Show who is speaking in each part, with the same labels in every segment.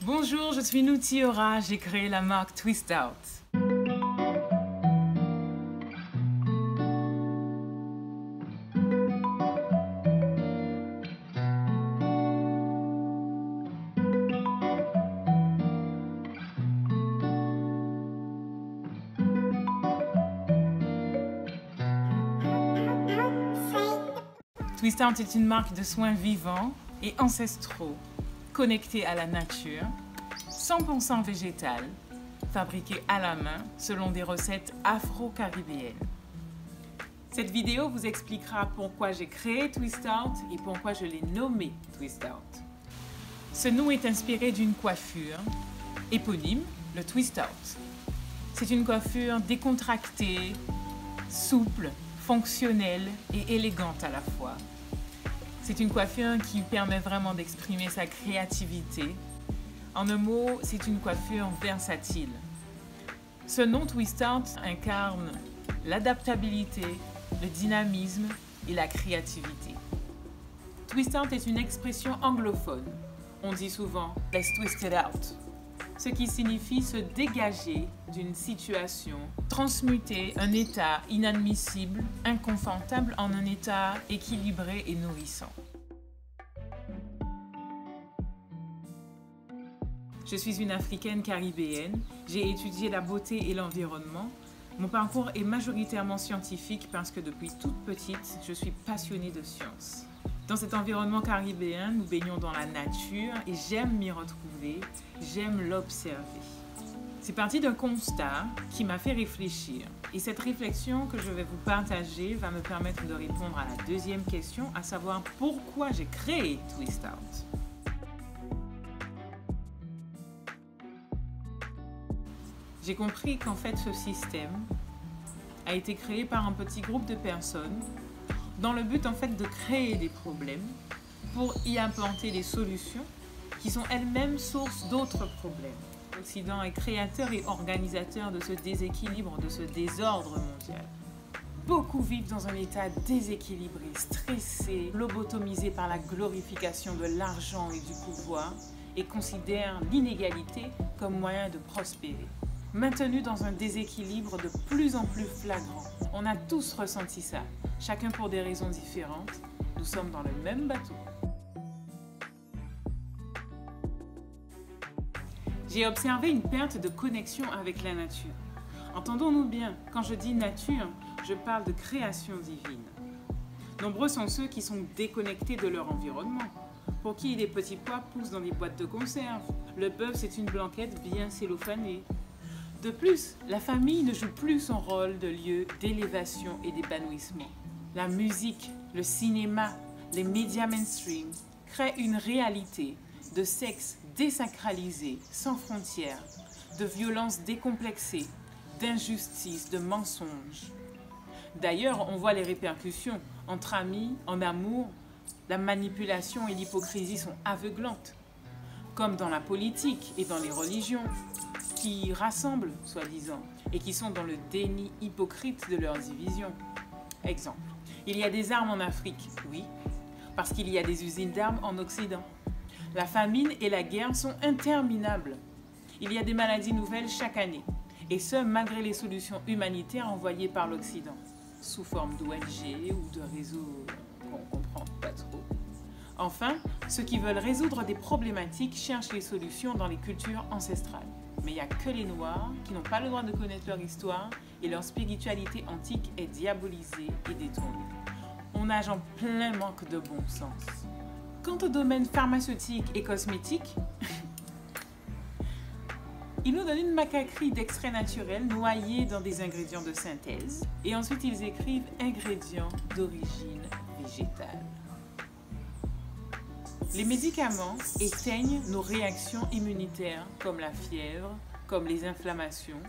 Speaker 1: Bonjour, je suis Nouti Aura, j'ai créé la marque Twist Out. Twist Out est une marque de soins vivants et ancestraux, connectés à la nature, 100% végétale, fabriquée à la main selon des recettes afro-caribéennes. Cette vidéo vous expliquera pourquoi j'ai créé Twist Out et pourquoi je l'ai nommé Twist Out. Ce nom est inspiré d'une coiffure éponyme, le Twist Out. C'est une coiffure décontractée, souple, fonctionnelle et élégante à la fois. C'est une coiffure qui permet vraiment d'exprimer sa créativité. En un mot, c'est une coiffure versatile. Ce nom Twist Out incarne l'adaptabilité, le dynamisme et la créativité. Twist Out est une expression anglophone. On dit souvent « let's twist it out », ce qui signifie se dégager d'une situation, transmuter un état inadmissible, inconfortable en un état équilibré et nourrissant. Je suis une Africaine caribéenne, j'ai étudié la beauté et l'environnement. Mon parcours est majoritairement scientifique parce que depuis toute petite, je suis passionnée de science. Dans cet environnement caribéen, nous baignons dans la nature et j'aime m'y retrouver, j'aime l'observer. C'est parti d'un constat qui m'a fait réfléchir. Et cette réflexion que je vais vous partager va me permettre de répondre à la deuxième question, à savoir pourquoi j'ai créé Twist Out. J'ai compris qu'en fait ce système a été créé par un petit groupe de personnes dans le but en fait de créer des problèmes pour y implanter des solutions qui sont elles-mêmes source d'autres problèmes. L'Occident est créateur et organisateur de ce déséquilibre, de ce désordre mondial. Beaucoup vivent dans un état déséquilibré, stressé, lobotomisé par la glorification de l'argent et du pouvoir et considèrent l'inégalité comme moyen de prospérer. Maintenus dans un déséquilibre de plus en plus flagrant. On a tous ressenti ça, chacun pour des raisons différentes. Nous sommes dans le même bateau. J'ai observé une perte de connexion avec la nature. Entendons-nous bien, quand je dis nature, je parle de création divine. Nombreux sont ceux qui sont déconnectés de leur environnement, pour qui les petits pois poussent dans des boîtes de conserve. Le bœuf, c'est une blanquette bien cellophanée. De plus, la famille ne joue plus son rôle de lieu d'élévation et d'épanouissement. La musique, le cinéma, les médias mainstream créent une réalité de sexe désacralisé, sans frontières, de violence décomplexée, d'injustice, de mensonges. D'ailleurs, on voit les répercussions entre amis, en amour. La manipulation et l'hypocrisie sont aveuglantes, comme dans la politique et dans les religions, qui rassemblent, soi-disant, et qui sont dans le déni hypocrite de leur division. Exemple, il y a des armes en Afrique, oui, parce qu'il y a des usines d'armes en Occident. La famine et la guerre sont interminables. Il y a des maladies nouvelles chaque année, et ce, malgré les solutions humanitaires envoyées par l'Occident, sous forme d'ONG ou de réseaux qu'on ne comprend pas trop. Enfin, ceux qui veulent résoudre des problématiques cherchent les solutions dans les cultures ancestrales. Mais il n'y a que les Noirs qui n'ont pas le droit de connaître leur histoire et leur spiritualité antique est diabolisée et détournée. On nage en plein manque de bon sens. Quant au domaine pharmaceutique et cosmétique, ils nous donnent une macaquerie d'extraits naturels noyés dans des ingrédients de synthèse et ensuite ils écrivent ingrédients d'origine végétale. Les médicaments éteignent nos réactions immunitaires comme la fièvre, comme les inflammations,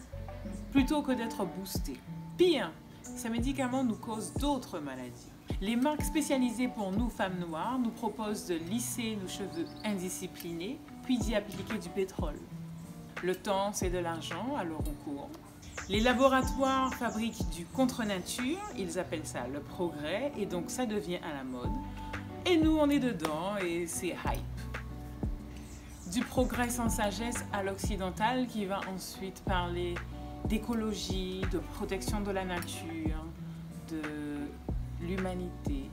Speaker 1: plutôt que d'être boostés. Pire, ces médicaments nous causent d'autres maladies. Les marques spécialisées pour nous, femmes noires, nous proposent de lisser nos cheveux indisciplinés, puis d'y appliquer du pétrole. Le temps, c'est de l'argent, alors on court. Les laboratoires fabriquent du contre-nature, ils appellent ça le progrès, et donc ça devient à la mode. Et nous, on est dedans et c'est hype. Du progrès sans sagesse à l'occidental qui va ensuite parler d'écologie, de protection de la nature, de l'humanité.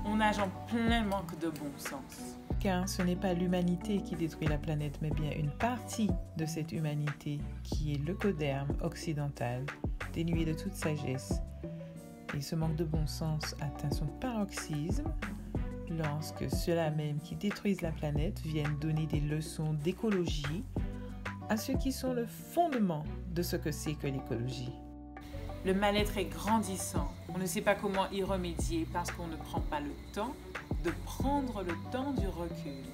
Speaker 1: On nage en plein manque de bon sens.
Speaker 2: Car ce n'est pas l'humanité qui détruit la planète, mais bien une partie de cette humanité qui est l'eucoderme occidental, dénué de toute sagesse. Et ce manque de bon sens atteint son paroxysme lorsque ceux-là même qui détruisent la planète viennent donner des leçons d'écologie à ceux qui sont le fondement de ce que c'est que l'écologie.
Speaker 1: Le mal-être est grandissant. On ne sait pas comment y remédier parce qu'on ne prend pas le temps de prendre le temps du recul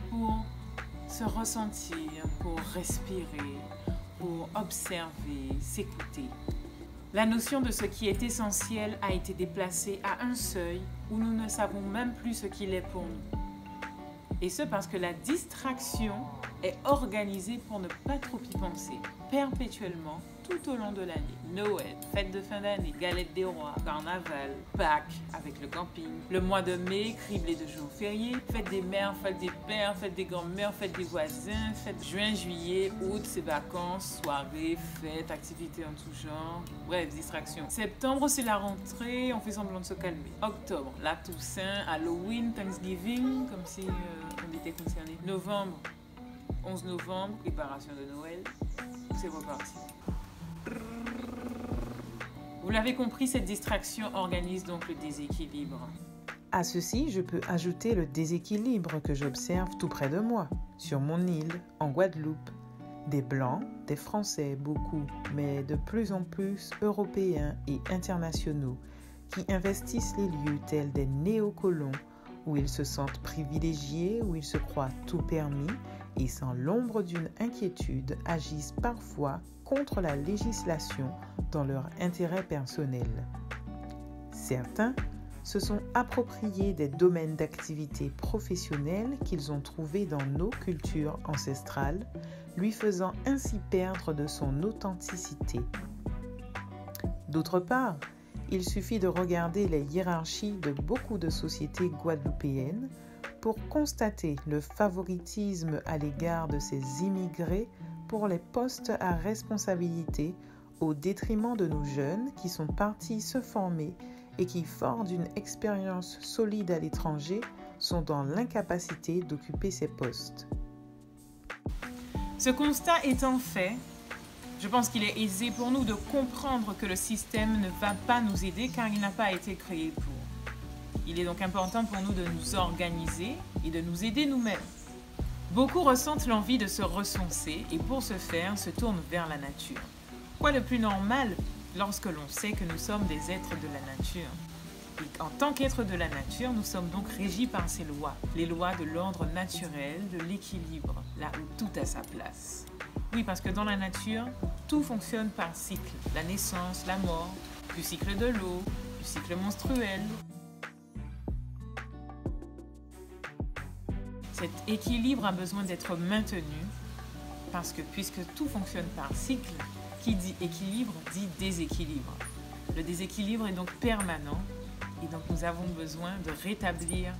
Speaker 1: pour se ressentir, pour respirer, pour observer, s'écouter. La notion de ce qui est essentiel a été déplacée à un seuil où nous ne savons même plus ce qu'il est pour nous. Et ce parce que la distraction est organisée pour ne pas trop y penser, perpétuellement, tout au long de l'année. Noël, fête de fin d'année, galette des rois, carnaval, Pâques avec le camping, le mois de mai criblé de jours fériés, fête des mères, fête des pères, fête des grands-mères, fête des voisins, fête juin, juillet, août, c'est vacances, soirées, fêtes, activités en tout genre, bref, distraction. Septembre, c'est la rentrée, on fait semblant de se calmer. Octobre, la Toussaint, Halloween, Thanksgiving, comme si on était concerné. Novembre, 11 novembre, préparation de Noël, c'est reparti. Vous l'avez compris, cette distraction organise donc le déséquilibre.
Speaker 2: À ceci, je peux ajouter le déséquilibre que j'observe tout près de moi, sur mon île, en Guadeloupe. Des Blancs, des Français, beaucoup, mais de plus en plus Européens et internationaux, qui investissent les lieux tels des néocolons, où ils se sentent privilégiés, où ils se croient tout permis, et sans l'ombre d'une inquiétude, agissent parfois contre la législation dans leur intérêt personnel. Certains se sont appropriés des domaines d'activité professionnelle qu'ils ont trouvés dans nos cultures ancestrales, lui faisant ainsi perdre de son authenticité. D'autre part, il suffit de regarder les hiérarchies de beaucoup de sociétés guadeloupéennes pour constater le favoritisme à l'égard de ces immigrés pour les postes à responsabilité au détriment de nos jeunes qui sont partis se former et qui, forts d'une expérience solide à l'étranger, sont dans l'incapacité d'occuper ces postes.
Speaker 1: Ce constat étant fait, je pense qu'il est aisé pour nous de comprendre que le système ne va pas nous aider car il n'a pas été créé pour. Il est donc important pour nous de nous organiser et de nous aider nous-mêmes. Beaucoup ressentent l'envie de se ressourcer et pour ce faire se tournent vers la nature. Quoi de plus normal lorsque l'on sait que nous sommes des êtres de la nature? Et en tant qu'êtres de la nature, nous sommes donc régis par ces lois, les lois de l'ordre naturel, de l'équilibre, là où tout a sa place. Oui, parce que dans la nature, tout fonctionne par cycle. La naissance, la mort, du cycle de l'eau, du cycle menstruel. Cet équilibre a besoin d'être maintenu parce que puisque tout fonctionne par cycle, qui dit équilibre dit déséquilibre. Le déséquilibre est donc permanent et donc nous avons besoin de rétablir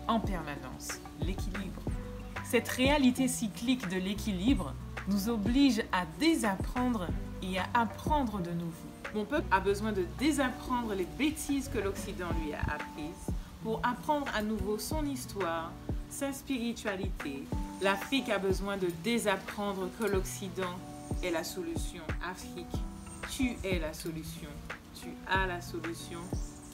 Speaker 1: en permanence l'équilibre. Cette réalité cyclique de l'équilibre nous oblige à désapprendre et à apprendre de nouveau. Mon peuple a besoin de désapprendre les bêtises que l'Occident lui a apprises pour apprendre à nouveau son histoire, sa spiritualité. L'Afrique a besoin de désapprendre que l'Occident est la solution. Afrique, tu es la solution. Tu as la solution.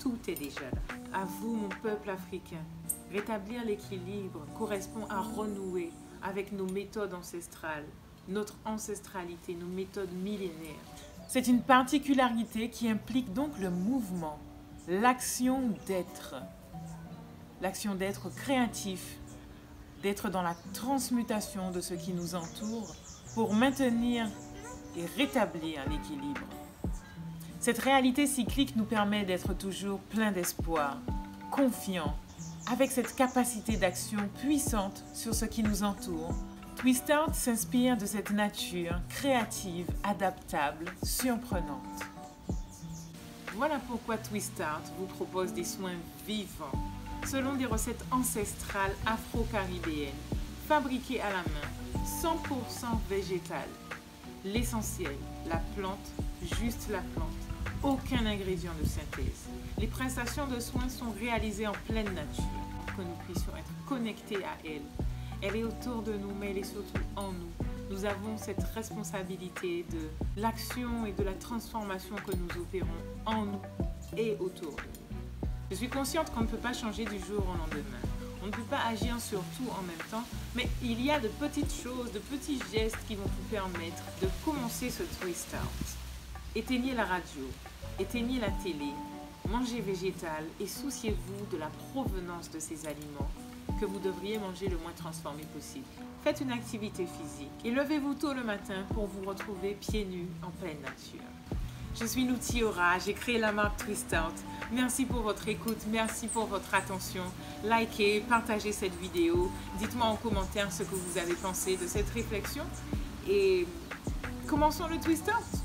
Speaker 1: Tout est déjà là. À vous, mon peuple africain, rétablir l'équilibre correspond à renouer avec nos méthodes ancestrales, notre ancestralité, nos méthodes millénaires. C'est une particularité qui implique donc le mouvement, l'action d'être. L'action d'être créatif, d'être dans la transmutation de ce qui nous entoure pour maintenir et rétablir l'équilibre. Cette réalité cyclique nous permet d'être toujours plein d'espoir, confiants, avec cette capacité d'action puissante sur ce qui nous entoure. Twistart s'inspire de cette nature créative, adaptable, surprenante. Voilà pourquoi Twistart vous propose des soins vivants selon des recettes ancestrales afro-caribéennes, fabriqué à la main, 100% végétal. L'essentiel, la plante, juste la plante. Aucun ingrédient de synthèse. Les prestations de soins sont réalisées en pleine nature, pour que nous puissions être connectés à elle. Elle est autour de nous, mais elle est surtout en nous. Nous avons cette responsabilité de l'action et de la transformation que nous opérons en nous et autour de nous. Je suis consciente qu'on ne peut pas changer du jour au lendemain. On ne peut pas agir sur tout en même temps, mais il y a de petites choses, de petits gestes qui vont vous permettre de commencer ce twist out. Éteignez la radio, éteignez la télé, mangez végétal et souciez-vous de la provenance de ces aliments que vous devriez manger le moins transformé possible. Faites une activité physique et levez-vous tôt le matin pour vous retrouver pieds nus en pleine nature. Je suis Nouti Aura, j'ai créé la marque Twist Out. Merci pour votre écoute, merci pour votre attention. Likez, partagez cette vidéo. Dites-moi en commentaire ce que vous avez pensé de cette réflexion. Et commençons le Twist Out.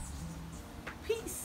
Speaker 1: Peace!